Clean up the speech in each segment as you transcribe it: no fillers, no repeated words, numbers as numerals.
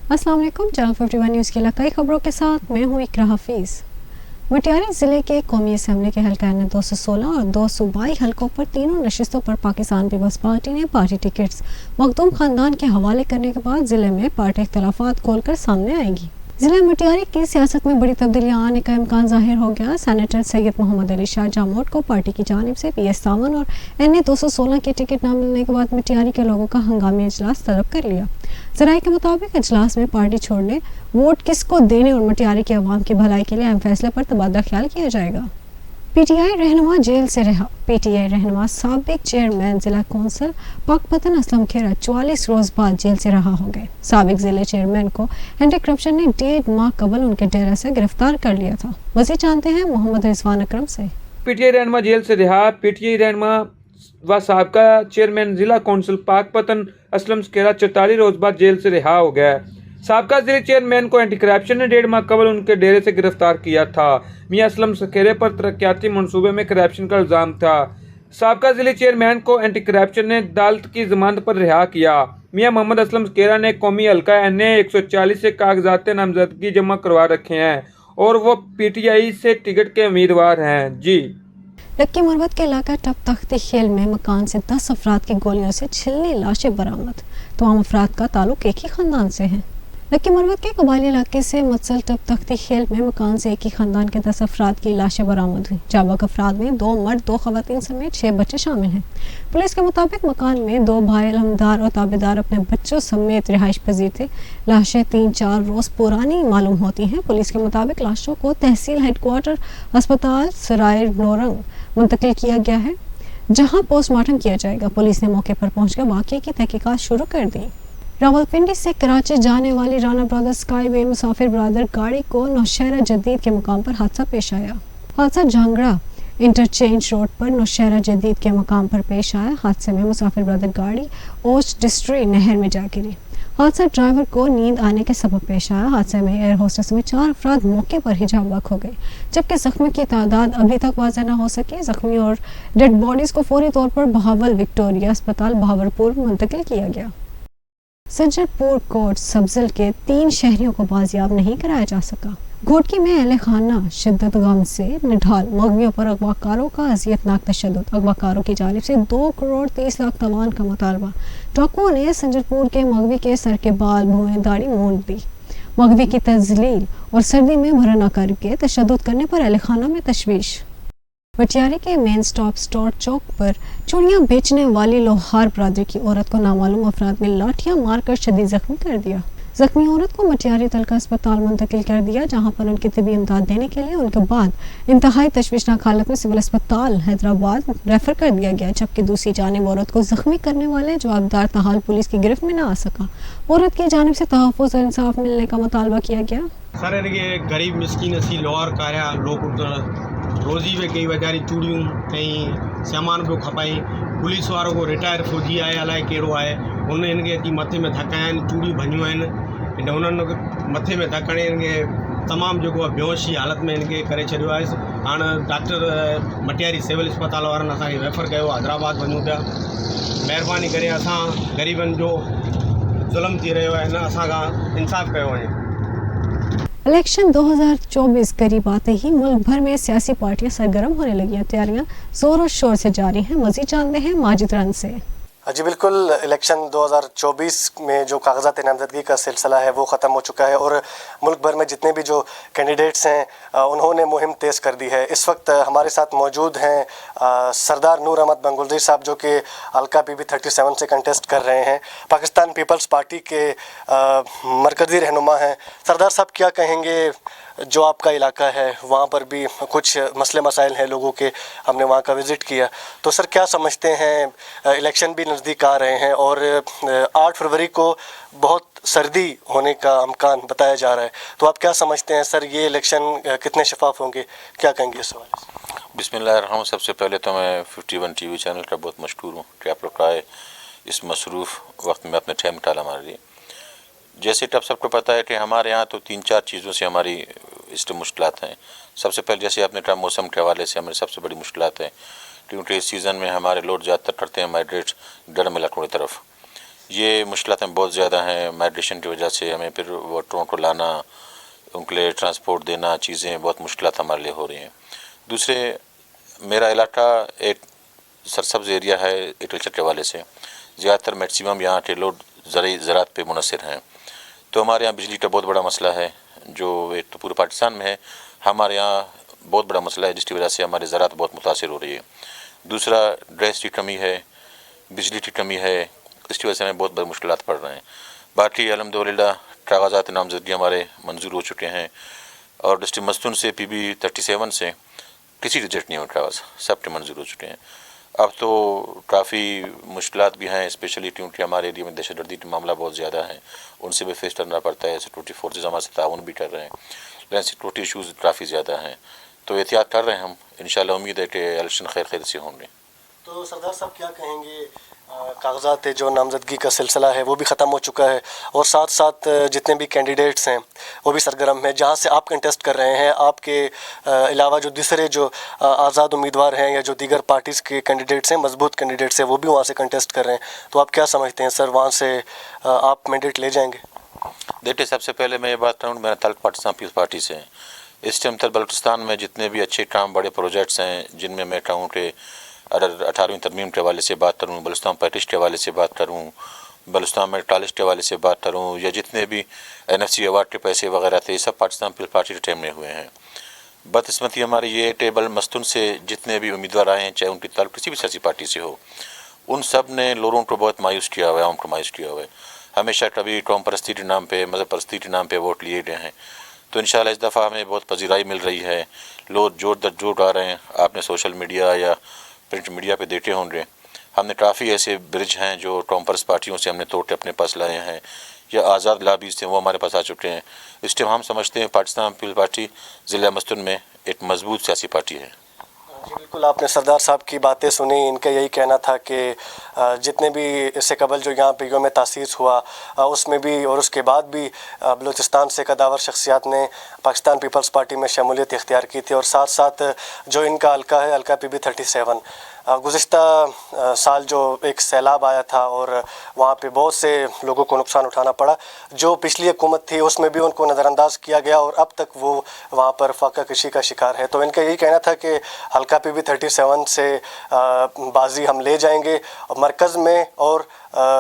अस्सलाम वालेकुम। Channel 51 news की इलाकाई खबरों के साथ मैं हूँ इकरा हफीज़। मटियारी ज़िले के कौमी असम्बली के हल्का ने 216 और 2 सूबाई हल्कों पर तीनों नशिस्तों पर पाकिस्तान पीपल्स पार्टी ने पार्टी टिकट्स मखदूम खानदान के हवाले करने के बाद ज़िले में पार्टी इख्तलाफात खोलकर सामने आएगी। ज़िला मटियारी की सियासत में बड़ी तब्दीलियाँ आने का इम्कान जाहिर हो गया। सेनेटर सैयद मोहम्मद अली शाह जामोट को पार्टी की जानिब से PS57 और NA 216 के टिकट न मिलने के बाद मटियारी के लोगों का हंगामी इजलास तलब कर लिया। ज़राए के मुताबिक इजलास में पार्टी छोड़ने, वोट किसको देने और मटियारी के अवाम की भलाई के लिए अहम फैसले पर तबादला ख्याल किया जाएगा। PTI रहनुमा जेल से रहा। PTI रहनुमा साबिक चेयरमैन जिला कौंसिल पाकपतन असलम खेरा 44 रोज बाद जेल से रहा हो गए। साबिक जिले चेयरमैन को एंटी करप्शन ने 1.5 माह कबल उनके डेरा से गिरफ्तार कर लिया था। मज़ीद जानते हैं मोहम्मद रिजवान अकरम से। PTI रहनुमा जेल से रिहा। PTI रहनुमा व साबका चेयरमैन जिला कौंसिल पाकपतन असलम खेरा 44 रोज बाद जेल से रिहा हो गया। साबका जिले चेयरमैन को एंटी करप्शन ने 1.5 माह कबल उनके डेरे से गिरफ्तार किया था। मियां असलम खेरे पर तरक्याती मंसूबे में करप्शन का इल्जाम था। साबका जिले चेयरमैन को एंटी करप्शन ने अदालत की जमानत पर रिहा किया। मियां मोहम्मद असलम खेरा ने कौमी हल्का NA 140 से कागजात नामजदगी जमा करवा रखे हैं और वो PTI से टिकट के उम्मीदवार हैं। जी लक्की मरवत के इलाका टप तख्ती खेल में मकान से 10 अफराद की गोलियों से छिलनी लाशें बरामद। तमाम अफराद का ताल्लुक एक ही खानदान से है। लक्की मरवत के कबायली इलाके से मुतसल टप तख्ती खेल में मकान से एक ही खानदान के 10 अफराद की लाशें बरामद हुई। जाबक अफराद में 2 मर्द 2 खवातीन समेत 6 बच्चे शामिल हैं। पुलिस के मुताबिक मकान में 2 भाई अलहमदार और ताबेदार अपने बच्चों समेत रिहाइश पजीर थे। लाशें 3-4 रोज पुरानी मालूम होती हैं। पुलिस के मुताबिक लाशों को तहसील हेडक्वार्टर अस्पताल सराय नौरंग मुंतकिल किया गया है, जहां पोस्टमार्टम किया जाएगा। पुलिस ने मौके पर पहुंचकर वाक़ये की तहकीकात शुरू कर दी। रावलपिंडी से कराची जाने वाली राना ब्रदर्स स्काई वे मुसाफिर ब्रदर गाड़ी को नौशहरा जदीद के मुकाम पर हादसा पेश आया। हादसा झांगड़ा इंटरचेंज रोड पर नौशहरा जदीद के मुकाम पर पेश आया। हादसे में मुसाफिर ब्रदर गाड़ी ओच डिस्ट्री नहर में जा गिरी। हादसा ड्राइवर को नींद आने के सबब पेश आया। हादसे में एयर होस्टेस में 4 अफराद मौके पर ही जामबख्श हो गए, जबकि जख्मी की तादाद अभी तक वाज़ह न हो सकी। जख्मी और डेड बॉडीज को फौरी तौर पर बहावल विक्टोरिया अस्पताल बहावलपुर मुंतकिल किया गया। सज्जरपुर कोट सब्जल के 3 शहरियों को बाजियाब नहीं कराया जा सका। घोटकी में अहले खाना शिद्दत गम से निढाल मगवियों पर अगवाकारों का अजियतनाक तशद्दुद। अगवाकारों की जानिब से 2 करोड़ 30 लाख तवान का मुतालबा। डाकुओं ने संजरपुर के मगवी के सर के बाल भुएं दाढ़ी मूंद दी। मगवी की तजलील और सर्दी में भरना करके तशद्दुद करने पर अहले खाना में तशवीश। मटियारी के मेन स्टॉप स्टोर चौक पर चूड़ियां बेचने वाली लोहार बरादरी की औरत को नामालूम अफराद ने लाठियां मारकर शदीद जख्मी कर दिया। जख्मी औरत को मटियारी तलका अस्पताल मुंतकिल कर दिया, जहां पर उनकी तिबी इमदाद देने के लिए उनके बाद इंतहाई तशवीशनाक हालत में सिविल अस्पताल हैदराबाद रेफर कर दिया गया। जबकि दूसरी जानिब औरत को जख्मी करने वाले जवाबदार ताहाल पुलिस की गिरफ्त में न आ सका। औरत की जानिब से तहफ़्फ़ुज़ और इंसाफ मिलने का मुतालबा किया गया। सर गरीब मिस्किन असी लोहार कार्या लोग रोज़ी में कई वेचारी चूड़ियूं कई सामान भी खपाई। पुलिस वारों को रिटायर फौजी है अलाए कहिड़ो आहे, हुन इनके अची मथे में धकाया आहिनि, चूड़ियूं भञियूं आहिनि। इन उन्हनि मथे में धकण इनके तमामु जेको आहे बेहोश जी हालत में इनके करे छॾियो आहे। हाणे डॉक्टर मटियारी सिविल अस्पताल वारनि असांखे रेफर कयो, हैदराबाद वञूं पिया। महिरबानी करे असां ग़रीबनि जो ज़ुल्म थी रहियो आहे, हिन असांखां इंसाफ़ कयो वञे। इलेक्शन 2024 करीब आते ही मुल्क भर में सियासी पार्टियां सरगर्म होने लगी हैं। तैयारियां जोर और शोर से जारी हैं। मज़ीद जानते हैं माजिद रन से। जी बिल्कुल, इलेक्शन 2024 में जो कागजात नामजदगी का सिलसिला है वो ख़त्म हो चुका है और मुल्क भर में जितने भी जो कैंडिडेट्स हैं उन्होंने मुहिम तेज़ कर दी है। इस वक्त हमारे साथ मौजूद हैं सरदार नूर अहमद बंगुलजी साहब, जो कि हल्का PB 37 से कंटेस्ट कर रहे हैं। पाकिस्तान पीपल्स पार्टी के मरकज़ी रहनुमा हैं। सरदार साहब, क्या कहेंगे? जो आपका इलाका है वहाँ पर भी कुछ मसले मसाइल हैं लोगों के, हमने वहाँ का विज़िट किया, तो सर क्या समझते हैं? इलेक्शन भी नज़दीक आ रहे हैं और 8 फरवरी को बहुत सर्दी होने का इम्कान बताया जा रहा है, तो आप क्या समझते हैं सर, ये इलेक्शन कितने शफाफ होंगे? क्या कहेंगे इस सवाल से? बिस्मिल्लाहिर्रहमानिर्रहीम। सबसे पहले तो मैं 51 TV चैनल का बहुत मशकूर हूँ कि आप लोग का इस मसरूफ़ वक्त में अपने टाइम निकाला हमारे लिए। जैसे तब सबको पता है कि हमारे यहाँ तो 3-4 चीज़ों से हमारी इस मुश्किलात हैं। सबसे पहले जैसे आपने कहा मौसम के हवाले से हमारी सबसे बड़ी मुश्किलात है, क्योंकि इस सीज़न में हमारे लोग ज़्यादातर करते हैं माइग्रेट गढ़ में लखनऊ की तरफ। ये मुश्किलात में बहुत ज़्यादा हैं। माइग्रेशन की वजह से हमें फिर वोटरों को लाना, उनके लिए ट्रांसपोर्ट देना, चीज़ें बहुत मुश्किलात हमारे लिए हो रही हैं। दूसरे, मेरा इलाका एक सरसब्ज़ एरिया है एग्रीकल्चर के हवाले से, ज़्यादातर मैक्सिमम यहाँ के लोग ज़राअत पे मुनहसर हैं। तो हमारे यहाँ बिजली का बहुत बड़ा मसला है, जो एक तो पूरे पाकिस्तान में है, हमारे यहाँ बहुत बड़ा मसला है, जिसकी वजह से हमारी ज़राअत बहुत मुतासिर हो रही है। दूसरा, गैस की कमी है, बिजली की कमी है, इसकी वजह से हमें बहुत बड़ी मुश्किलात पड़ रहे हैं। बाकी अल्हम्दुलिल्लाह कागज़ात नामज़दगी हमारे मंजूर हो चुके हैं, और डिस्ट्रिक्ट मस्तून से PB 37 से किसी रिजेक्ट नहीं हुआ कागज़, सब के मंजूर हो चुके हैं। अब तो काफ़ी मुश्किलात भी हैं, स्पेशली क्योंकि हमारे एरिया में दहशतगर्दी का मामला बहुत ज़्यादा है, उनसे भी फेस करना पड़ता है। सिक्योरिटी फोर्सेज हमारे से ताउन भी कर रहे हैं, लेकिन सिक्योरिटी इशूज़ काफ़ी ज़्यादा हैं, तो एहतियात कर रहे हैं हम। इंशाल्लाह उम्मीद है कि इलेक्शन खैर से होंगे। तो सरदार साहब क्या कहेंगे, कागजात जो नामजदगी का सिलसिला है वो भी ख़त्म हो चुका है, और साथ साथ जितने भी कैंडिडेट्स हैं वो भी सरगर्म हैं, जहाँ से आप कंटेस्ट कर रहे हैं, आपके अलावा जो दूसरे जो आज़ाद उम्मीदवार हैं या जो दीगर पार्टीज़ के कैंडिडेट्स हैं, मजबूत कैंडिडेट्स हैं, वो भी वहाँ से कंटेस्ट कर रहे हैं। तो आप क्या समझते हैं सर, वहाँ से आप मैंडेट ले जाएंगे? देखिए, सबसे पहले मैं ये बात कहूँ, मेरा ताल्लुक पाकिस्तान पीपल्स पार्टी से है। इस टाइम तक बलूचिस्तान में जितने भी अच्छे काम, बड़े प्रोजेक्ट्स हैं, जिनमें मैं कहूँ कि अगर 18वीं तरमीम के हवाले से बात करूँ, बलूचिस्तान पैटिश के हवाले से बात करूँ, बलूचिस्तान में कॉलेज के हवाले से बात करूँ, या जितने भी NFC अवार्ड के पैसे वगैरह थे, ये सब पाकिस्तान पीपल्स पार्टी के टाइम में हुए हैं। बदकिस्मती हमारी ये टेबल मस्तून से जितने भी उम्मीदवार आए हैं, चाहे उनकी ताल्लुक किसी भी सियासी पार्टी से हो, उन सब ने लोगों को बहुत मायूस किया हुआ है, उनको मायूस किया हुआ है। हमेशा कभी कौम परस्ती के नाम पे, मज़हब परस्ती के नाम पे वोट लिए गए हैं। तो इंशाल्लाह इस दफ़ा हमें बहुत पजीराई मिल रही है, लोग जोर दर जोर आ रहे हैं। आपने सोशल मीडिया या प्रिंट मीडिया पे देखे होंगे, हमने काफ़ी ऐसे ब्रिज हैं जो कौम परस्त पार्टियों से हमने तोड़ के अपने पास लाए हैं, या आज़ाद लाबीज़ थे वो हमारे पास आ चुके हैं। इस टाइम हम समझते हैं पाकिस्तान पीपल्स पार्टी ज़िला मस्तून में एक मजबूत सियासी पार्टी है। जी बिल्कुल, आपने सरदार साहब की बातें सुनी। इनका यही कहना था कि जितने भी इससे कबल जो यहाँ पे यौम तासीस हुआ, उसमें भी और उसके बाद भी बलूचिस्तान से कदावर शख्सियात ने पाकिस्तान पीपल्स पार्टी में शमूलियत इख्तियार की थी। और साथ साथ जो इनका हल्का है, हल्का PB 37, गुज़िश्ता साल जो एक सैलाब आया था और वहाँ पे बहुत से लोगों को नुकसान उठाना पड़ा, जो पिछली हुकूमत थी उसमें भी उनको नज़रअंदाज किया गया और अब तक वो वहाँ पर फाका कशी का शिकार है। तो इनका यही कहना था कि हल्का PB 37 से बाजी हम ले जाएंगे, मरकज़ में और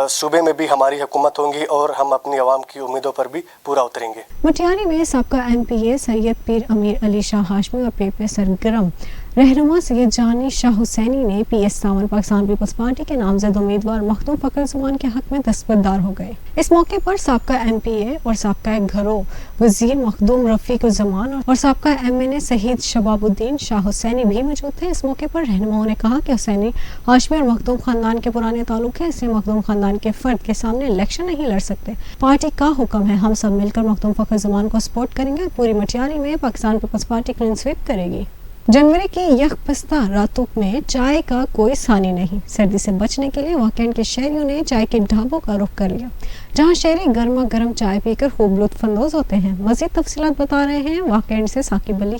सूबे में भी हमारी हुकूमत होंगी और हम अपनी आवाम की उम्मीदों पर भी पूरा उतरेंगे। मटियारी में साबका MPA सैयद पीर अमीर अली शाह हाशमी और PP सरगर्म रहनुमा सैयद जानी शाह हुसैनी ने PS सावन पाकिस्तान पीपल्स पार्टी के नामजद उम्मीदवार मखदूम फ़खर ज़मान के हक में दस्तबरदार हो गए। इस मौके पर साबका MPA और साबका घरों वज़ीर मखदूम रफ़ीक ज़मान और साबका MNA शहीद शबाबुद्दीन शाह हुसैनी भी मौजूद थे। इस मौके पर रहनुमाओं ने कहा कि हुसैनी हाशमी और मखदूम ख़ानदान के पुराने ताल्लुक है, इसलिए मखदूम ख़ानदान के फ़र्द के सामने इलेक्शन नहीं लड़ सकते। पार्टी का हुक्म है, हम सब मिलकर मखदूम फ़खर ज़मान को सपोर्ट करेंगे। पूरी मटियारी में पाकिस्तान पीपल्स पार्टी क्लीन स्वीप करेगी। जनवरी की यकपस्ता रातों में चाय का कोई सानी नहीं। सर्दी से बचने के लिए वाकैंड के शहरियों ने चाय के ढाबों का रुख कर लिया, जहां शहरी गर्मा गर्म चाय पीकर खूब लुत्फअंदोज होते हैं। मज़ीद तफसीलात बता रहे हैं वाकैंड से साकिब अली।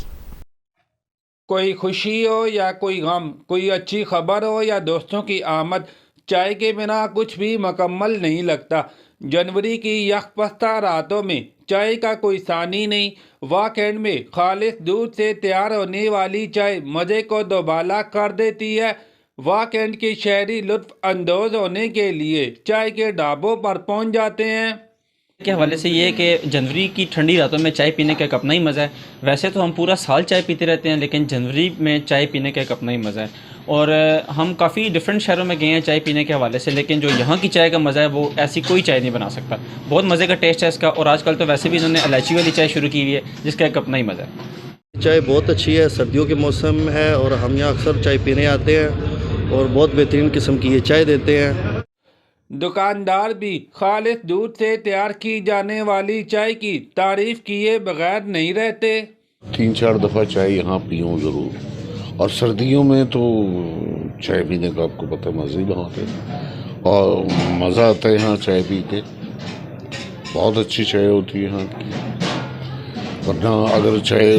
कोई खुशी हो या कोई गम, कोई अच्छी खबर हो या दोस्तों की आमद, चाय के बिना कुछ भी मुकम्मल नहीं लगता। जनवरी की यकपस्ता रातों में चाय का कोई सानी नहीं। वाकैंड में खालिस दूध से तैयार होने वाली चाय मज़े को दोबाला कर देती है। वाकैंड के शहरी लुत्फ़ अंदोज़ होने के लिए चाय के ढाबों पर पहुंच जाते हैं। के हवाले से ये है कि जनवरी की ठंडी रातों में चाय पीने का एक अपना ही मज़ा है। वैसे तो हम पूरा साल चाय पीते रहते हैं, लेकिन जनवरी में चाय पीने का एक अपना ही मज़ा है। और हम काफ़ी डिफरेंट शहरों में गए हैं चाय पीने के हवाले से, लेकिन जो यहाँ की चाय का मज़ा है वो ऐसी कोई चाय नहीं बना सकता। बहुत मज़े का टेस्ट है इसका। और आजकल तो वैसे भी इन्होंने इलायची वाली चाय शुरू की हुई है, जिसका एक अपना ही मज़ा है। चाय बहुत अच्छी है, सर्दियों के मौसम है और हम यहाँ अक्सर चाय पीने आते हैं और बहुत बेहतरीन किस्म की ये चाय देते हैं। दुकानदार भी खालिस दूध से तैयार की जाने वाली चाय की तारीफ किए बगैर नहीं रहते। 3-4 दफ़ा चाय यहाँ पीऊँ ज़रूर, और सर्दियों में तो चाय पीने का आपको पता मज़े ही बहुत है और मज़ा आता है यहाँ चाय पी के। बहुत अच्छी चाय होती है यहाँ की, वरना अगर चाय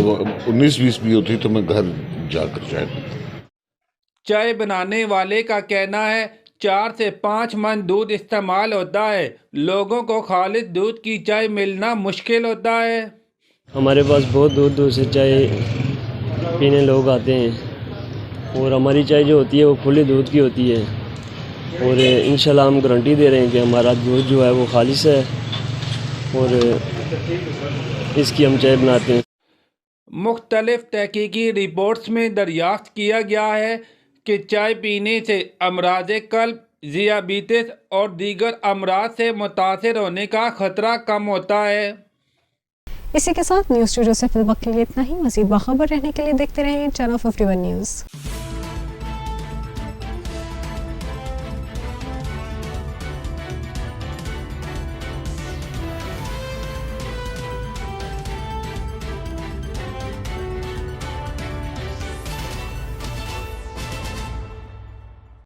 19-20 भी होती तो मैं घर जाकर चाय पीता। चाय बनाने वाले का कहना है 4 से 5 मन दूध इस्तेमाल होता है। लोगों को खालिद दूध की चाय मिलना मुश्किल होता है। हमारे पास बहुत दूर दूर से चाय पीने लोग आते हैं और हमारी चाय जो होती है वो खुले दूध की होती है और इंशाल्लाह हम गारंटी दे रहे हैं कि हमारा दूध जो है वो खालिस है और इसकी हम चाय बनाते हैं। मुख्तलिफ तहकीकी रिपोर्ट्स में दरियाफ्त किया गया है कि चाय पीने से अमराज कल्ब, ज़ियाबीतिस और दीगर अमराज से मुतासिर होने का ख़तरा कम होता है। इसी के साथ न्यूज़ स्टूडियो से फिल वक्त के लिए इतना ही। मज़ीद बाखबर रहने के लिए देखते रहें चैनल 51 न्यूज़।